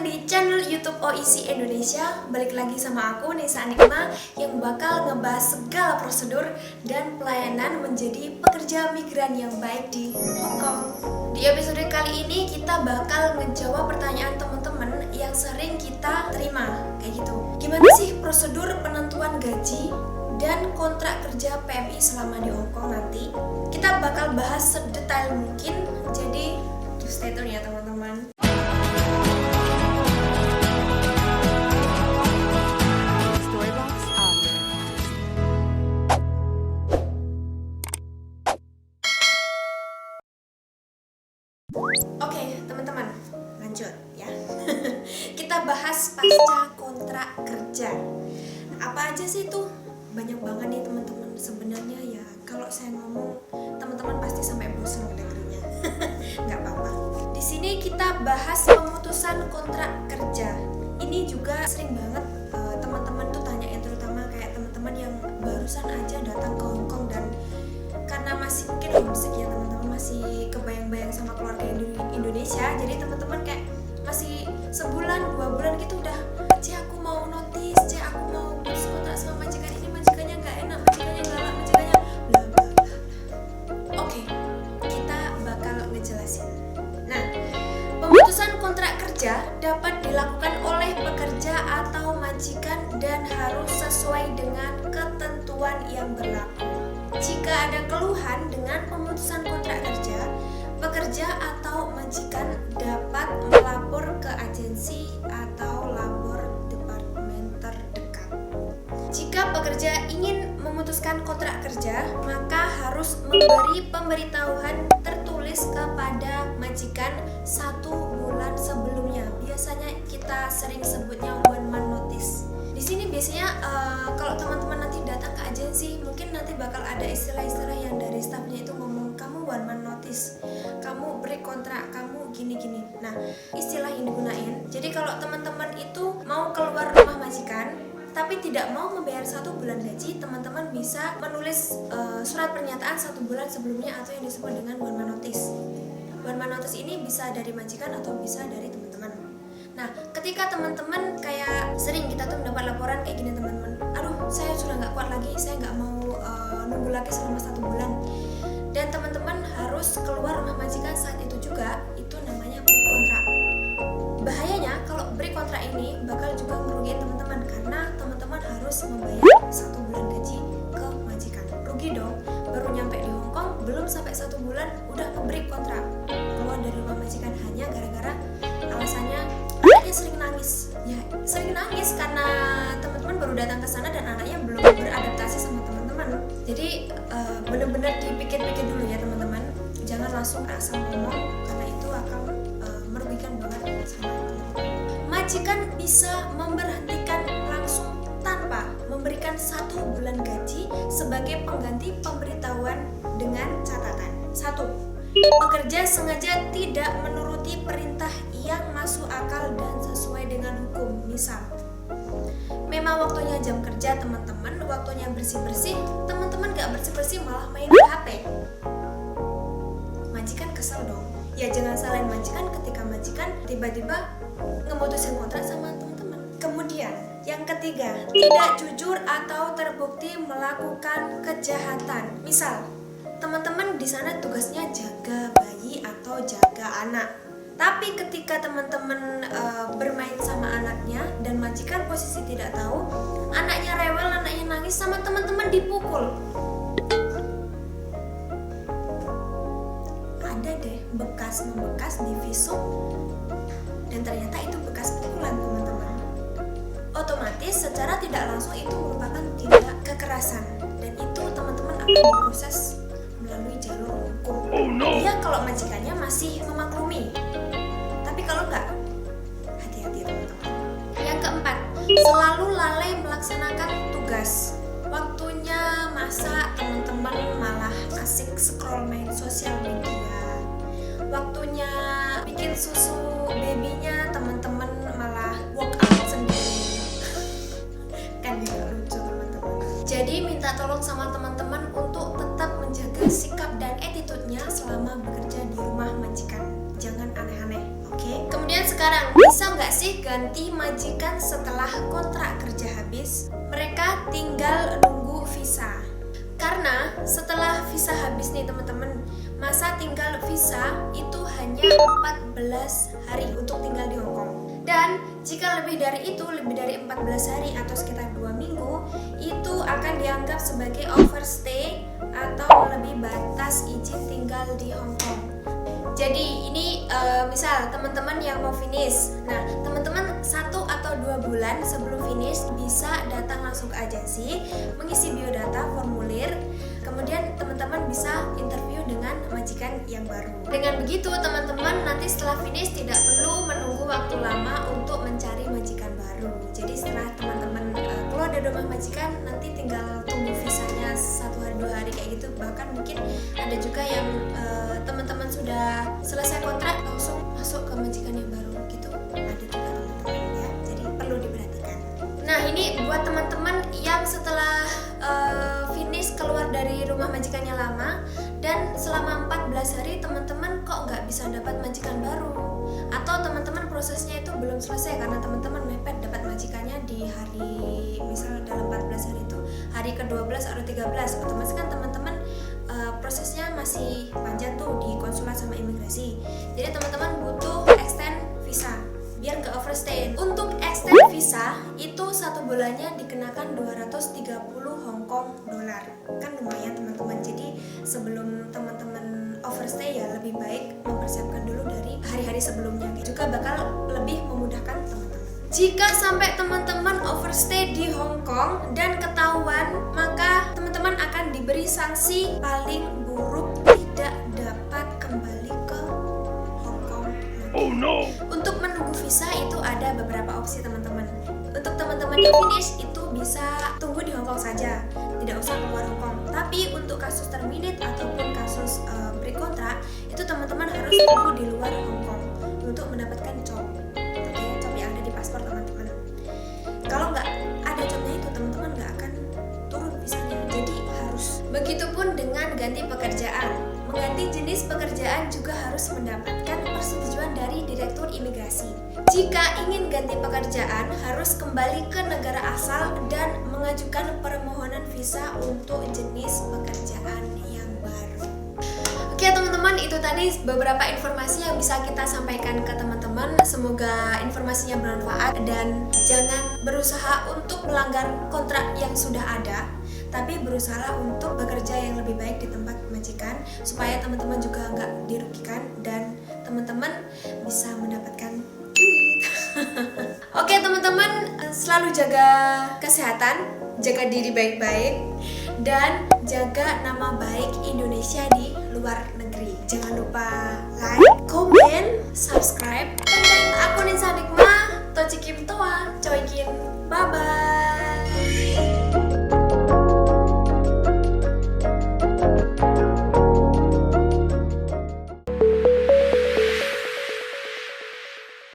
datang di channel YouTube OIC Indonesia. Balik lagi sama aku Nisa Nikma yang bakal ngebahas segala prosedur dan pelayanan menjadi pekerja migran yang baik di Hong Kong. Di episode kali ini kita bakal menjawab pertanyaan teman-teman yang sering kita terima kayak gitu. Gimana sih prosedur penentuan gaji dan kontrak kerja PMI selama di Hong Kong nanti? Kita bakal bahas sedetail mungkin, jadi stay tune ya teman-teman. Oke, teman-teman, lanjut ya. Kita bahas pasca kontrak kerja. Apa aja sih itu? Banyak banget nih teman-teman. Sebenarnya ya kalau saya ngomong teman-teman pasti sampai bosan ngedengerinnya. Nggak apa-apa. Di sini kita bahas pemutusan kontrak kerja. Ini juga sering banget teman-teman tuh tanyain, terutama kayak teman-teman yang barusan aja datang ke Hong Kong dan karena masih mungkin homesick ya teman-teman, masih kebayang-bayang sama keluarga Indonesia, jadi teman-teman kayak masih sebulan 2 bulan gitu udah, Ci aku mau notice, Ci aku mau putus kontrak sama majikan ini, majikannya nggak enak, majikannya galak, majikannya bla bla bla. Oke, kita bakal ngejelasin. Nah, pemutusan kontrak kerja dapat dilakukan oleh pekerja atau majikan dan harus sesuai dengan ketentuan yang berlaku. Jika ada keluhan dengan pemutusan kontrak kerja, pekerja atau majikan dapat melapor ke agensi atau lapor departemen terdekat. Jika pekerja ingin memutuskan kontrak kerja, maka harus memberi pemberitahuan tertulis kepada majikan 1 bulan sebelumnya. Biasanya kita sering sebutnya 1 month notice. Di sini biasanya kalau teman-teman nanti datang ke agensi, mungkin nanti bakal ada istilah-istilah yang dari staffnya itu ngomong, kamu 1 month notice, kamu break kontrak, kamu gini-gini. Nah, istilah yang digunain. Jadi kalau teman-teman itu mau keluar rumah majikan, tapi tidak mau membayar 1 bulan gaji, teman-teman bisa menulis surat pernyataan 1 bulan sebelumnya atau yang disebut dengan 1 month notice. 1 month notice ini bisa dari majikan atau bisa dari teman-teman. Nah, ketika teman-teman kayak sering kita tuh mendapat laporan kayak gini teman-teman, aduh saya sudah nggak kuat lagi, saya nggak mau nunggu lagi selama 1 bulan, dan teman-teman harus keluar rumah majikan saat itu juga, itu namanya break kontrak. Bahayanya kalau break kontrak ini bakal juga ngerugiin teman-teman karena teman-teman harus membayar 1 bulan gaji ke majikan. Rugi dong, baru nyampe di Hong Kong belum sampai 1 bulan udah nge-break kontrak, keluar dari rumah majikan hanya gara-gara alasannya anaknya sering nangis. Ya, sering nangis karena teman-teman baru datang ke sana dan anaknya belum beradaptasi sama teman-teman. Jadi benar-benar dipikir-pikir dulu ya teman-teman. Jangan langsung asal ngomong karena itu akan merugikan banget sama teman-teman. Majikan bisa memberhentikan langsung tanpa memberikan 1 bulan gaji sebagai pengganti pemberitahuan dengan catatan. 1. Pekerja sengaja tidak menuruti perintah yang masuk akal dan sesuai dengan hukum. Misal, memang waktunya jam kerja teman-teman, waktunya bersih-bersih, teman-teman gak bersih-bersih malah main HP. Majikan kesel dong. Ya jangan salahin majikan ketika majikan tiba-tiba ngemutusin kontrak sama teman-teman. Kemudian, yang ketiga, tidak jujur atau terbukti melakukan kejahatan. Misal, teman-teman di sana tugasnya jaga bayi atau jaga anak. Tapi ketika teman-teman bermain sama anaknya dan majikan posisi tidak tahu, anaknya rewel, anaknya nangis, sama teman-teman dipukul. Ada deh bekas membekas di visum dan ternyata itu bekas pukulan teman-teman. Otomatis secara tidak langsung itu merupakan tindak kekerasan dan itu teman-teman akan diproses melalui jalur hukum. Dia kalau majikannya masih memaklumi, tapi kalau enggak, hati-hati teman-teman. Yang keempat, selalu lalai melaksanakan tugas. Waktunya masak, teman-teman malah asik scroll main sosial media. Waktunya bikin susu babynya, teman-teman malah workout sendiri. Kan juga lucu teman-teman. Jadi minta tolong sama teman-teman untuk tetap menjaga sikap dan attitude-nya selama bekerja di rumah majikan. Jangan aneh-aneh, oke? Kemudian sekarang, bisa nggak sih ganti majikan setelah kontrak kerja habis? Mereka tinggal nunggu visa. Karena setelah visa habis nih teman-teman, masa tinggal visa itu hanya 14 hari untuk tinggal di Hong Kong. Dan jika lebih dari 14 hari atau sekitar 2 minggu, itu akan dianggap sebagai overstay atau lebih batas izin tinggal di Hong Kong. Jadi ini misal teman-teman yang mau finish, nah teman-teman 1 atau 2 bulan sebelum finish bisa datang langsung ke agensi, mengisi biodata, formulir, kemudian teman-teman bisa interview dengan majikan yang baru. Dengan begitu teman-teman nanti setelah finish tidak perlu menunggu waktu lama untuk mencari majikan baru. Jadi setelah teman-teman keluar dari rumah majikan, nanti tinggal tunggu visanya 1 hari 2 hari kayak gitu. Bahkan mungkin ada juga yang teman-teman sudah selesai kontrak langsung masuk ke majikan yang baru gitu. Ada juga teman-teman ya. Jadi perlu diperhatikan. Nah, ini buat teman-teman yang setelah finish keluar dari rumah majikannya lama dan selama 14 hari teman-teman kok nggak bisa dapat majikan baru, atau teman-teman prosesnya itu belum selesai karena teman-teman mepet dapat majikannya di hari, misal dalam 14 hari itu hari ke-12 atau 13, otomatis kan teman-teman prosesnya masih panjang tuh di konsulat sama imigrasi. Jadi teman-teman butuh extend visa biar nggak overstay. Untuk extend visa itu 1 bulannya dikenakan 230 Hong Kong dollar. Kan lumayan teman-teman. Jadi sebelum teman-teman overstay ya lebih baik mempersiapkan dulu dari hari-hari sebelumnya. Juga bakal lebih memudahkan teman-teman. Jika sampai teman-teman overstay di Hong Kong dan ketahuan, maka teman-teman akan diberi sanksi paling buruk tidak dapat kembali ke Hong Kong. Oh no. Untuk menunggu visa itu ada beberapa opsi teman-teman. Untuk teman-teman yang finish itu bisa tunggu di Hong Kong saja, tidak usah keluar Hong Kong. Tapi untuk kasus terminate ataupun kasus break kontrak itu teman-teman harus tunggu di luar Hong Kong untuk mendapatkan job. Job yang ada di paspor teman-teman. Kalau nggak ada jobnya itu teman-teman nggak akan turun visanya. Jadi harus. Begitupun dengan ganti pekerjaan. Mengganti jenis pekerjaan juga harus mendapatkan persetujuan dari Direktur Imigrasi. Jika ingin ganti pekerjaan, harus kembali ke negara asal dan mengajukan permohonan visa untuk jenis pekerjaan yang baru. Oke teman-teman, itu tadi beberapa informasi yang bisa kita sampaikan ke teman-teman. Semoga informasinya bermanfaat dan jangan berusaha untuk melanggar kontrak yang sudah ada, tapi berusaha untuk bekerja yang lebih baik di tempat majikan supaya teman-teman juga nggak dirugikan dan teman-teman bisa mendapatkan duit. Oke teman-teman, selalu jaga kesehatan, jaga diri baik-baik, dan jaga nama baik Indonesia di luar negeri. Jangan lupa like, comment, subscribe,